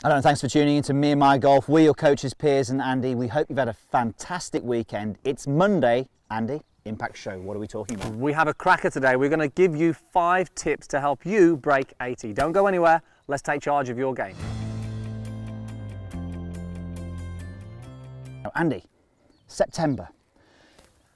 Hello and thanks for tuning in to Me and My Golf. We're your coaches, Piers and Andy. We hope you've had a fantastic weekend. It's Monday. Andy, Impact Show, what are we talking about? We have a cracker today. We're going to give you 5 tips to help you break 80. Don't go anywhere. Let's take charge of your game. Now, Andy, September.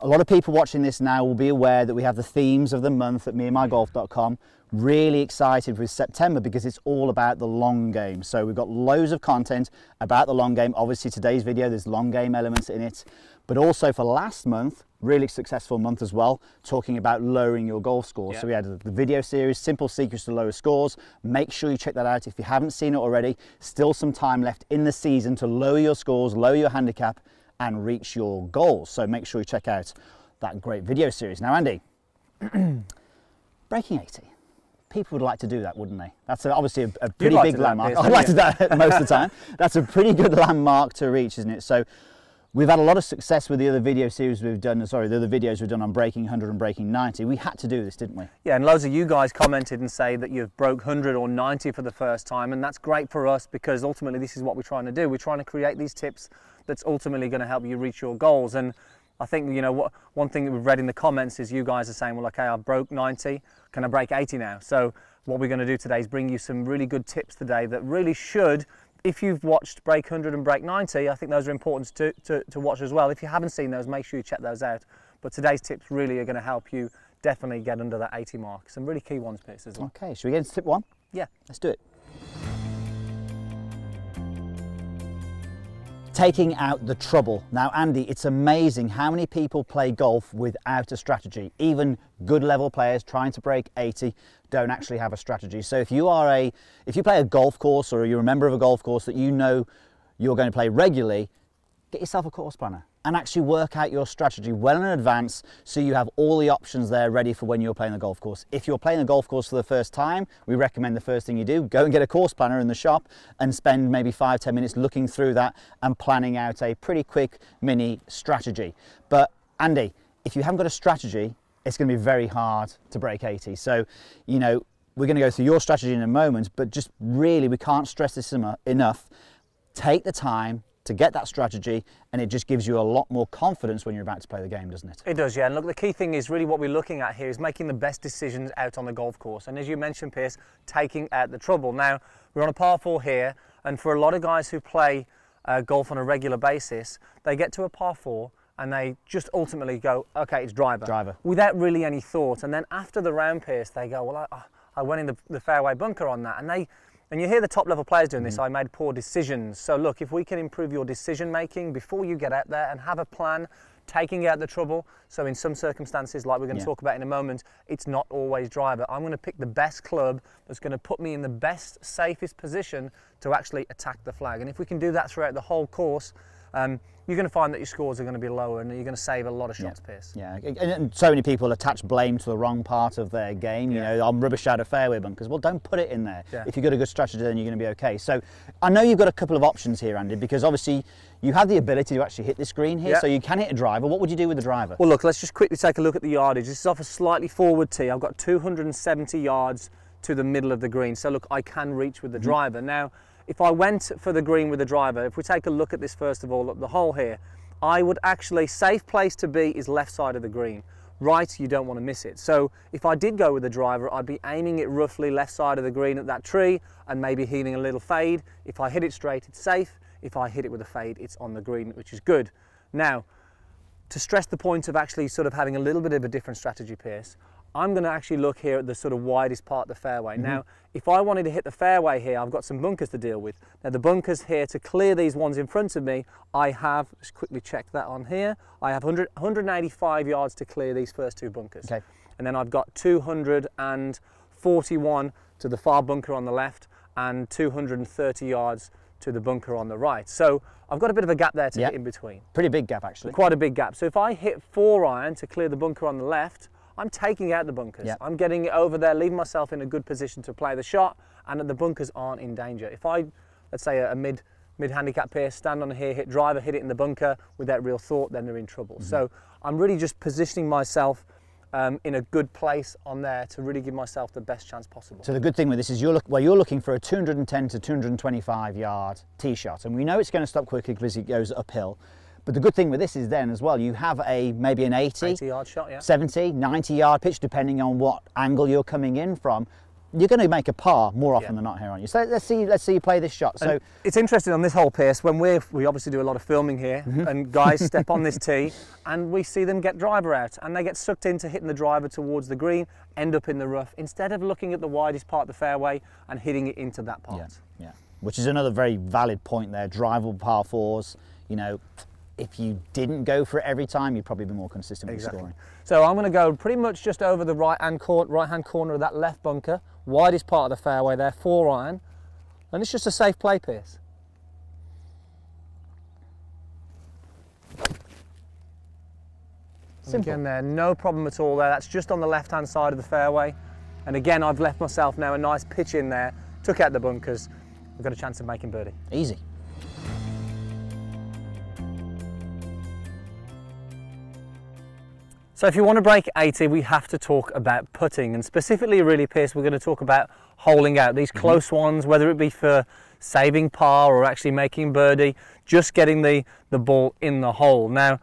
A lot of people watching this now will be aware that we have the themes of the month at meandmygolf.com. Really excited with September because it's all about the long game. So we've got loads of content about the long game. Obviously today's video, there's long game elements in it, but also for last month, really successful month as well, talking about lowering your golf scores. Yep. So we had the video series, Simple Secrets to Lower Scores. Make sure you check that out if you haven't seen it already. Still some time left in the season to lower your scores, lower your handicap and reach your goals. So make sure you check out that great video series. Now Andy, breaking 80. People would like to do that, wouldn't they? That's obviously a pretty big landmark. I'd like to do that most of the time. That's a pretty good landmark to reach, isn't it? So we've had a lot of success with the other video series we've done, the other videos we've done on breaking 100 and breaking 90. We had to do this, didn't we? Yeah, and loads of you guys commented and say that you've broke 100 or 90 for the first time, and that's great for us because ultimately this is what we're trying to do. We're trying to create these tips that's ultimately going to help you reach your goals. And I think, you know, one thing that we've read in the comments is you guys are saying, well, okay, I broke 90, can I break 80 now? So what we're going to do today is bring you some really good tips today that really should, if you've watched Break 100 and Break 90, I think those are important to watch as well. If you haven't seen those, make sure you check those out. But today's tips really are going to help you definitely get under that 80 mark. Some really key ones, Piers, as well. Okay, should we get into tip 1? Yeah. Let's do it. Taking out the trouble. Now Andy, it's amazing how many people play golf without a strategy. Even good level players trying to break 80 don't actually have a strategy. So if you play a golf course or you're a member of a golf course that you know you're going to play regularly, get yourself a course planner and actually work out your strategy well in advance so you have all the options there ready for when you're playing the golf course. If you're playing the golf course for the first time, we recommend the first thing you do, go and get a course planner in the shop and spend maybe 5-10 minutes looking through that and planning out a pretty quick mini strategy. But Andy, if you haven't got a strategy, it's going to be very hard to break 80. So, you know, we're going to go through your strategy in a moment, but just really, we can't stress this enough. Take the time to get that strategy, and it just gives you a lot more confidence when you're about to play the game, doesn't it? It does, yeah. And look, the key thing is really what we're looking at here is making the best decisions out on the golf course. And as you mentioned, Piers, taking out the trouble. Now, we're on a par 4 here, and for a lot of guys who play golf on a regular basis, they get to a par 4 and they just ultimately go, okay, it's driver. Without really any thought. And then after the round, Piers, they go, well, I went in the fairway bunker on that. And you hear the top level players doing this, I made poor decisions. So look, if we can improve your decision making before you get out there and have a plan, taking out the trouble. So in some circumstances, like we're going to talk about in a moment, it's not always driver. I'm going to pick the best club that's going to put me in the best, safest position to actually attack the flag. And if we can do that throughout the whole course, you're going to find that your scores are going to be lower and you're going to save a lot of shots, Piers. Yeah, and so many people attach blame to the wrong part of their game. You know, I'm rubbish out of fairway bunkers. Well, don't put it in there. Yeah. If you've got a good strategy, then you're going to be okay. So I know you've got a couple of options here, Andy, because obviously you have the ability to actually hit this green here, so you can hit a driver. What would you do with the driver? Well, look, let's just quickly take a look at the yardage. This is off a slightly forward tee. I've got 270 yards to the middle of the green. So look, I can reach with the driver. Now, if I went for the green with the driver, if we take a look at this first of all, look, the hole here, I would actually, safe place to be is left side of the green. Right, you don't want to miss it. So if I did go with the driver, I'd be aiming it roughly left side of the green at that tree and maybe hitting a little fade. If I hit it straight, it's safe. If I hit it with a fade, it's on the green, which is good. Now, to stress the point of actually sort of having a little bit of a different strategy, Piers, I'm going to actually look here at the sort of widest part of the fairway. Now, if I wanted to hit the fairway here, I've got some bunkers to deal with. Now, the bunkers here, to clear these ones in front of me, I have, just quickly check that on here, I have 185 yards to clear these first 2 bunkers. Okay. And then I've got 241 to the far bunker on the left and 230 yards to the bunker on the right. So I've got a bit of a gap there to hit in between. Pretty big gap, actually. Quite a big gap. So if I hit 4-iron to clear the bunker on the left, I'm taking out the bunkers. I'm getting it over there, leaving myself in a good position to play the shot, and the bunkers aren't in danger. If I, let's say a mid-handicap pair, stand on here, hit driver, hit it in the bunker without real thought, then they're in trouble. So I'm really just positioning myself in a good place on there to really give myself the best chance possible. So the good thing with this is you're looking for a 210 to 225 yard tee shot, and we know it's going to stop quickly because it goes uphill. But the good thing with this is then as well, you have maybe an 80 yard shot, yeah. 70, 90 yard pitch, depending on what angle you're coming in from. You're going to make a par more often than not here, aren't you? So let's see you play this shot. So and it's interesting on this hole, Piers, when we obviously do a lot of filming here, and guys step on this tee, and we see them get driver out, and they get sucked into hitting the driver towards the green, end up in the rough, instead of looking at the widest part of the fairway and hitting it into that part. Yeah. Which is another very valid point there. Drivable par fours, you know, if you didn't go for it every time, you'd probably be more consistent with scoring. So I'm going to go pretty much just over the right-hand corner of that left bunker, widest part of the fairway there, 4-iron, and it's just a safe play, Piers. Simple. Again there, no problem at all there. That's just on the left-hand side of the fairway, and again I've left myself now a nice pitch in there, took out the bunkers. We've got a chance of making birdie. Easy. So if you want to break 80, we have to talk about putting, and specifically really, Piers, we're going to talk about holing out these close ones, whether it be for saving par or actually making birdie, just getting the ball in the hole. Now,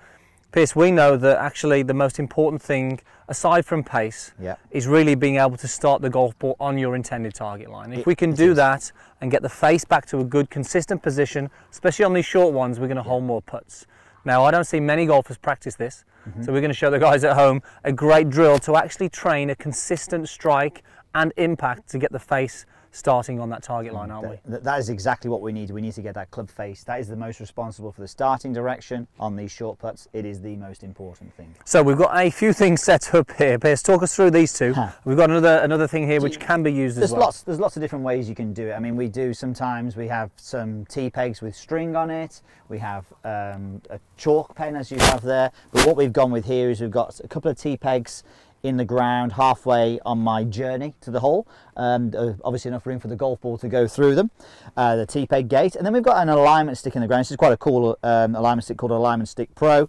Piers, we know that actually the most important thing, aside from pace, is really being able to start the golf ball on your intended target line. If we can do that and get the face back to a good, consistent position, especially on these short ones, we're going to hole more putts. Now, I don't see many golfers practice this, so we're going to show the guys at home a great drill to actually train a consistent strike and impact to get the face starting on that target line, aren't we? That is exactly what we need. We need to get that club face. That is the most responsible for the starting direction on these short putts. It is the most important thing. So we've got a few things set up here. Piers, talk us through these two. We've got another thing here which can be used as well. There's lots of different ways you can do it. I mean, sometimes we have some tee pegs with string on it. We have a chalk pen as you have there. But what we've gone with here is we've got a couple of tee pegs in the ground halfway on my journey to the hole, obviously enough room for the golf ball to go through them, the tee peg gate, and then we've got an alignment stick in the ground. This is quite a cool alignment stick called Alignment Stick Pro.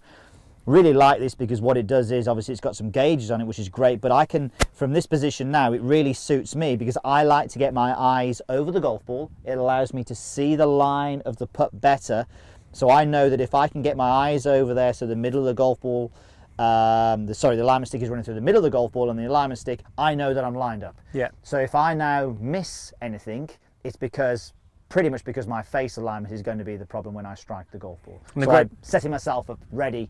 Really like this because what it does is obviously it's got some gauges on it, which is great, but I can, from this position now, it really suits me because I like to get my eyes over the golf ball. It allows me to see the line of the putt better, so I know that if I can get my eyes over there, so the middle of the golf ball, the alignment stick is running through the middle of the golf ball, and the alignment stick, I know that I'm lined up. Yeah. So if I now miss anything, it's pretty much because my face alignment is going to be the problem when I strike the golf ball. So I'm setting myself up ready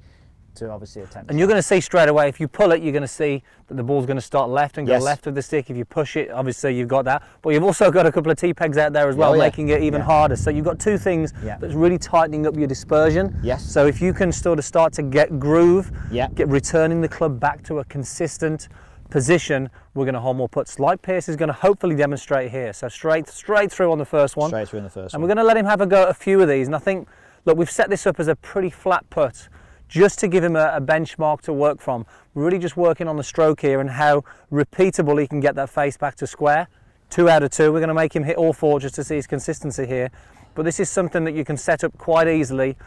to obviously attempt. And you're going to see straight away, if you pull it, you're going to see that the ball's going to start left and go left of the stick. If you push it, obviously you've got that. But you've also got a couple of tee pegs out there as well, making it even harder. So you've got two things that's really tightening up your dispersion. Yes. So if you can sort of start to get groove, returning the club back to a consistent position, we're going to hold more putts, like Piers is going to hopefully demonstrate here. So straight through on the first one. Straight through in the first one. And we're going to let him have a go at a few of these. And I think, look, we've set this up as a pretty flat putt, just to give him a benchmark to work from. We're really just working on the stroke here and how repeatable he can get that face back to square. 2 out of 2. We're going to make him hit all 4 just to see his consistency here. But this is something that you can set up quite easily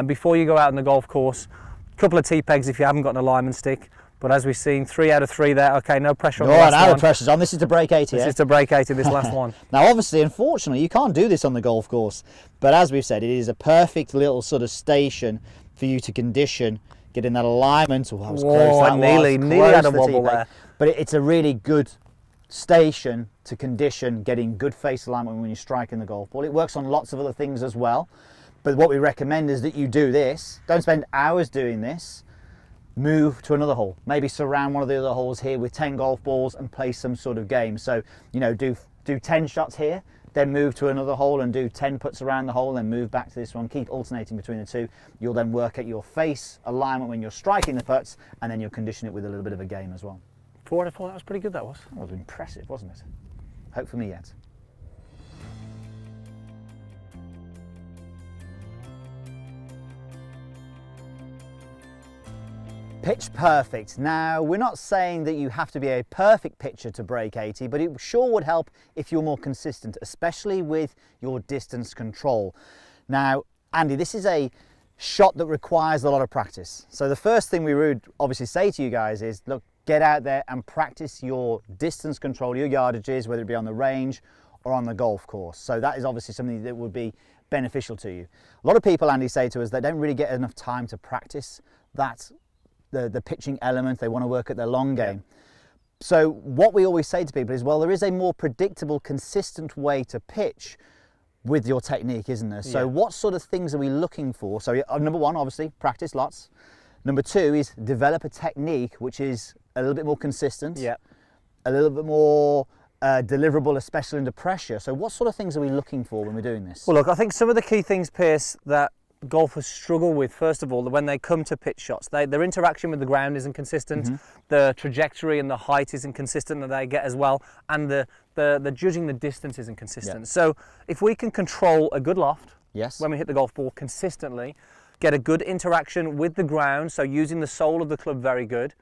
before you go out on the golf course. A couple of tee pegs if you haven't got an alignment stick. But as we've seen, 3 out of 3 there. Okay, no pressure on the last one. No pressure's on. This is to break 80. This is to break 80, this last one. Now, obviously, unfortunately, you can't do this on the golf course. But as we've said, it is a perfect little sort of station for you to condition, getting that alignment. Oh, that was close. That nearly had a wobble there. But it's a really good station to condition getting good face alignment when you're striking the golf ball. It works on lots of other things as well. But what we recommend is that you do this. Don't spend hours doing this. Move to another hole. Maybe surround one of the other holes here with 10 golf balls and play some sort of game. So, you know, do 10 shots here, then move to another hole and do 10 putts around the hole, then move back to this one. Keep alternating between the two. You'll then work at your face alignment when you're striking the putts, and then you'll condition it with a little bit of a game as well. 4 out of 4, that was pretty good, that was. That was impressive, wasn't it? Hope for me yet. Pitch perfect. Now, we're not saying that you have to be a perfect pitcher to break 80, but it sure would help if you're more consistent, especially with your distance control. Now, Andy, this is a shot that requires a lot of practice. So the first thing we would obviously say to you guys is, look, get out there and practice your distance control, your yardages, whether it be on the range or on the golf course. So that is obviously something that would be beneficial to you. A lot of people, Andy, say to us they don't really get enough time to practice that, the pitching element. They want to work at their long game. So what we always say to people is, well, there is a more predictable, consistent way to pitch with your technique, isn't there? So what sort of things are we looking for? So number one, obviously, practice lots. Number two is develop a technique which is a little bit more consistent, a little bit more deliverable, especially under pressure. So what sort of things are we looking for when we're doing this? Well, look, I think some of the key things, Piers, that golfers struggle with, first of all, when they come to pitch shots, their interaction with the ground isn't consistent, the trajectory and the height isn't consistent that they get as well, and the judging the distance isn't consistent. So if we can control a good loft when we hit the golf ball consistently, get a good interaction with the ground, so using the sole of the club very good,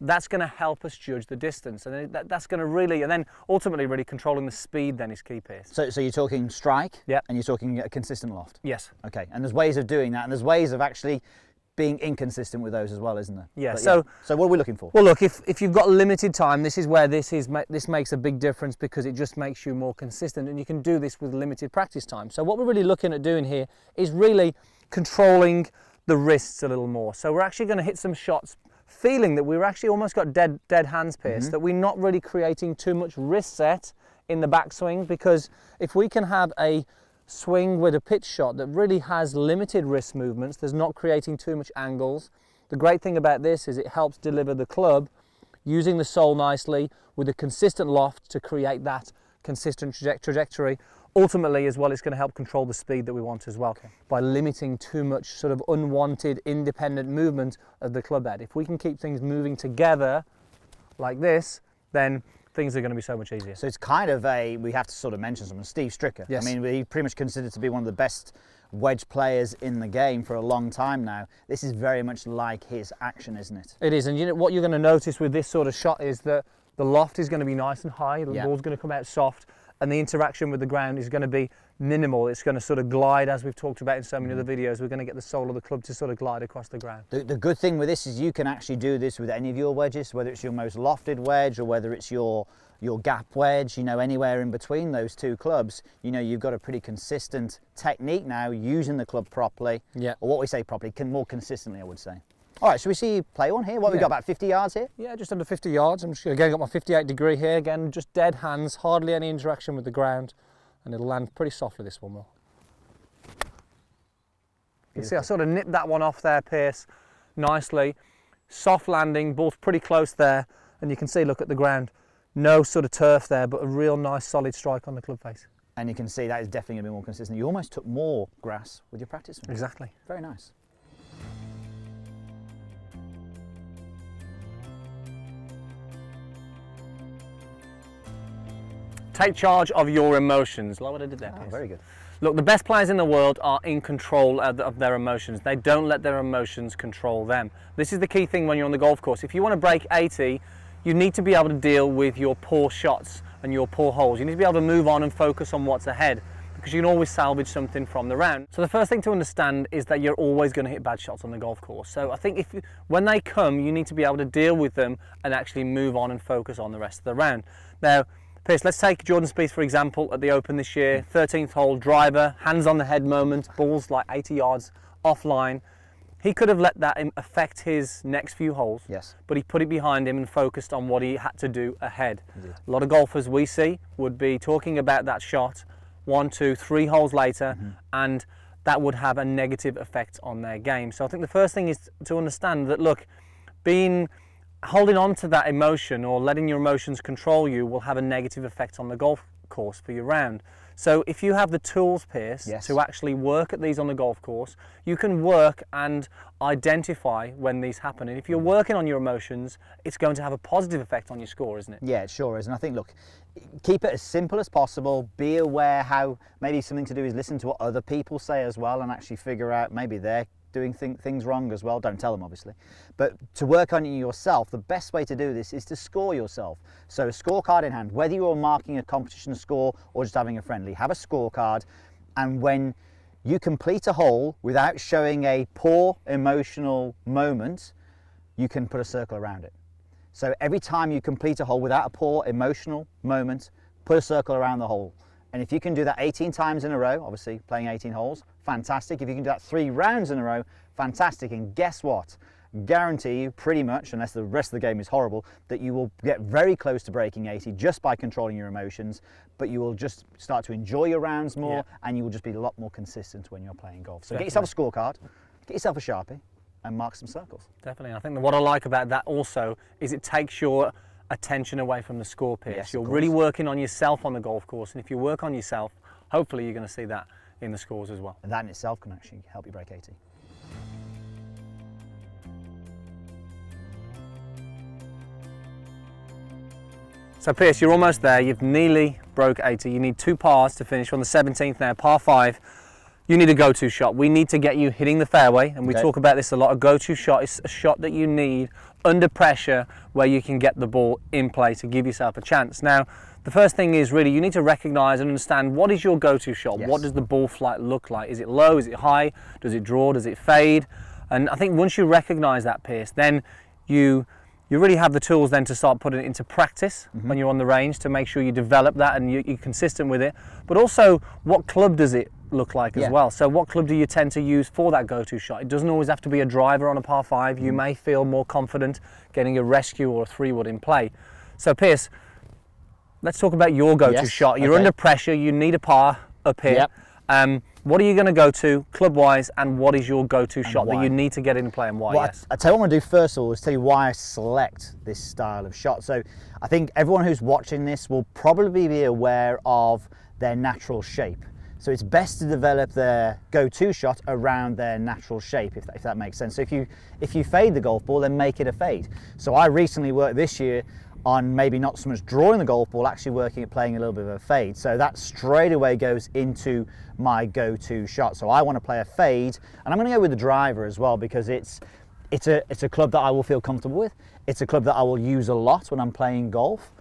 that's going to help us judge the distance, and that's going to really, and then ultimately really controlling the speed then is key, Piers. So you're talking strike, and you're talking a consistent loft? Yes. Okay, and there's ways of doing that, and there's ways of actually being inconsistent with those as well, isn't there? Yeah. So what are we looking for? Well, look, if you've got limited time, this is where this makes a big difference, because it just makes you more consistent, and you can do this with limited practice time. So what we're really looking at doing here is really controlling the wrists a little more. So we're actually going to hit some shots feeling that we've actually almost got dead hands, Piers, that we're not really creating too much wrist set in the backswing, because if we can have a swing with a pitch shot that really has limited wrist movements, there's not creating too much angles. The great thing about this is it helps deliver the club using the sole nicely with a consistent loft to create that consistent trajectory. Ultimately as well, it's going to help control the speed that we want as well, by limiting too much sort of unwanted independent movement of the club head. If we can keep things moving together like this, then things are going to be so much easier. So it's kind of we have to sort of mention someone, Steve Stricker. I mean, he's pretty much considered to be one of the best wedge players in the game for a long time now. This is very much like his action, isn't it? It is, and you know what you're going to notice with this sort of shot is that the loft is going to be nice and high, the ball's going to come out soft, and the interaction with the ground is going to be minimal. It's going to sort of glide, as we've talked about in so many other videos. We're going to get the sole of the club to sort of glide across the ground. The good thing with this is you can actually do this with any of your wedges, whether it's your most lofted wedge or whether it's your gap wedge, you know, anywhere in between those two clubs. You know, you've got a pretty consistent technique now, using the club properly, or what we say properly, more consistently, I would say. All right, should we see you play one here? What we got, about 50 yards here? Yeah, just under 50 yards. I'm just again got my 58 degree here. Again, just dead hands, hardly any interaction with the ground, and it'll land pretty softly, this one will. You can see I sort of nipped that one off there, Piers, nicely. Soft landing, ball's pretty close there, and you can see, look at the ground, no sort of turf there, but a real nice solid strike on the club face. And you can see that is definitely going to be more consistent. You almost took more grass with your practice swing. Exactly. Very nice. Take charge of your emotions. Like what I did there, Piers. Very good. Look, the best players in the world are in control of their emotions. They don't let their emotions control them. This is the key thing when you're on the golf course. If you want to break 80, you need to be able to deal with your poor shots and your poor holes. You need to be able to move on and focus on what's ahead, because you can always salvage something from the round. So the first thing to understand is that you're always going to hit bad shots on the golf course. So I think when they come, you need to be able to deal with them and actually move on and focus on the rest of the round. Now, Piers, let's take Jordan Spieth, for example, at the Open this year. 13th hole, driver, hands on the head moment, ball's like 80 yards offline. He could have let that affect his next few holes, but he put it behind him and focused on what he had to do ahead. A lot of golfers we see would be talking about that shot 1, 2, 3 holes later, and that would have a negative effect on their game. So I think the first thing is to understand that, look, holding on to that emotion or letting your emotions control you will have a negative effect on the golf course for your round. So if you have the tools, Piers, to actually work at these on the golf course, you can work and identify when these happen. And if you're working on your emotions, it's going to have a positive effect on your score, isn't it? Yeah, it sure is. And I think, look, keep it as simple as possible. Be aware how maybe something to do is listen to what other people say as well, and actually figure out maybe they're doing things wrong as well. Don't tell them, obviously, but to work on it yourself, the best way to do this is to score yourself. So a scorecard in hand, whether you're marking a competition score or just having a friendly, have a scorecard, and when you complete a hole without showing a poor emotional moment, you can put a circle around it. So every time you complete a hole without a poor emotional moment, put a circle around the hole. And if you can do that 18 times in a row, obviously playing 18 holes, fantastic. If you can do that 3 rounds in a row, fantastic. And guess what? Guarantee you pretty much, unless the rest of the game is horrible, that you will get very close to breaking 80 just by controlling your emotions, but you will just start to enjoy your rounds more, and you will just be a lot more consistent when you're playing golf. So get yourself a scorecard, get yourself a Sharpie, and mark some circles. Definitely. I think what I like about that also is it takes your attention away from the score, Piers. Yes, you're really working on yourself on the golf course, and if you work on yourself, hopefully you're going to see that in the scores as well. And that in itself can actually help you break 80. So Piers, you're almost there. You've nearly broke 80. You need 2 pars to finish. On the 17th now, par 5. You need a go-to shot. We need to get you hitting the fairway, and we talk about this a lot. A go-to shot is a shot that you need under pressure where you can get the ball in play to give yourself a chance. Now, the first thing is really you need to recognise and understand what is your go-to shot. Yes. What does the ball flight look like? Is it low? Is it high? Does it draw? Does it fade? And I think once you recognise that, Piers, then you really have the tools then to start putting it into practice when you're on the range to make sure you develop that and you're consistent with it. But also, what club does it look like as well? So what club do you tend to use for that go-to shot? It doesn't always have to be a driver on a par 5. You may feel more confident getting a rescue or a 3-wood in play. So Piers, let's talk about your go-to shot. You're under pressure, you need a par up here. What are you going to go to club-wise, and what is your go-to shot that you need to get in play, and why? Well, I tell you what I'm going to do first of all is tell you why I select this style of shot. So I think everyone who's watching this will probably be aware of their natural shape. So it's best to develop their go-to shot around their natural shape, if that makes sense. So if you fade the golf ball, then make it a fade. So I recently worked this year on maybe not so much drawing the golf ball, actually working at playing a little bit of a fade. So that straight away goes into my go-to shot. So I want to play a fade, and I'm going to go with the driver as well, because it's a club that I will feel comfortable with. It's a club that I will use a lot when I'm playing golf.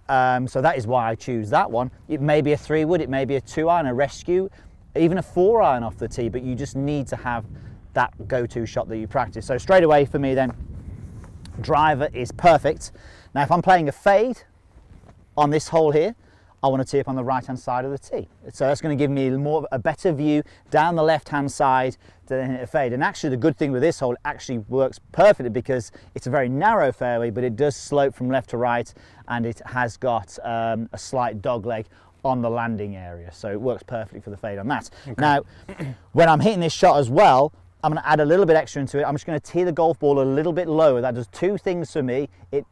So that is why I choose that one. It may be a 3-wood, it may be a 2-iron, a rescue, even a 4-iron off the tee, but you just need to have that go-to shot that you practice. So straight away for me then, driver is perfect. Now if I'm playing a fade on this hole here, I want to tee up on the right-hand side of the tee. So that's going to give me a better view down the left-hand side to then hit a fade. And actually the good thing with this hole, it actually works perfectly because it's a very narrow fairway, but it does slope from left to right, and it has got a slight dog leg on the landing area. So it works perfectly for the fade on that. Okay. Now, when I'm hitting this shot as well, I'm going to add a little bit extra into it. I'm just going to tee the golf ball a little bit lower. That does 2 things for me. It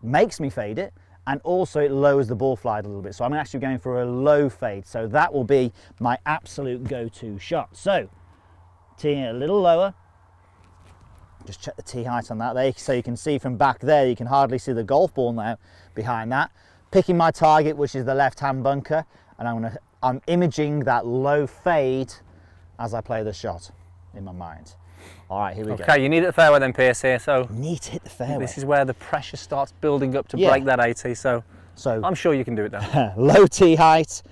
makes me fade it, and also it lowers the ball flight a little bit. So I'm actually going for a low fade. So that will be my absolute go-to shot. So teeing it a little lower. Just check the tee height on that there, so you can see from back there, you can hardly see the golf ball now behind that. Picking my target, which is the left-hand bunker, and I'm imaging that low fade as I play the shot in my mind. All right, here we go. Okay, you need it the fairway then, Piers, here. So need to hit the fairway. This is where the pressure starts building up to break that 80. So I'm sure you can do it then. Low tee height,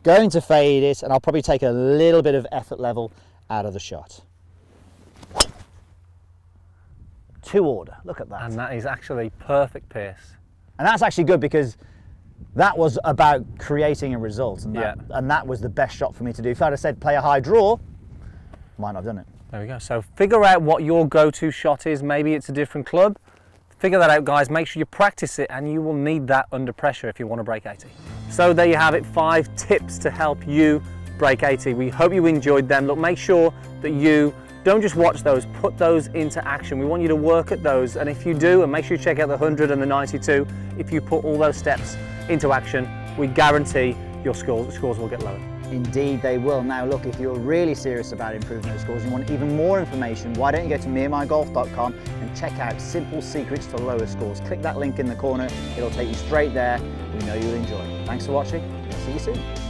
going to fade it, and I'll probably take a little bit of effort level out of the shot. 2 order, look at that. And that is actually perfect, Piers. And that's actually good because that was about creating a result, and that was the best shot for me to do. If I'd have said play a high draw, might not have done it. There we go. So figure out what your go-to shot is. Maybe it's a different club. Figure that out, guys. Make sure you practice it, and you will need that under pressure if you want to break 80. So there you have it, 5 tips to help you break 80. We hope you enjoyed them. Look, make sure that you don't just watch those, put those into action. We want you to work at those, and if you do, and make sure you check out the 100 and the 92, if you put all those steps into action, we guarantee your scores will get lower. Indeed they will. Now look, if you're really serious about improving those scores and you want even more information, why don't you go to meandmygolf.com and check out simple secrets to lower scores. Click that link in the corner, it'll take you straight there. We know you'll enjoy it. Thanks for watching, see you soon.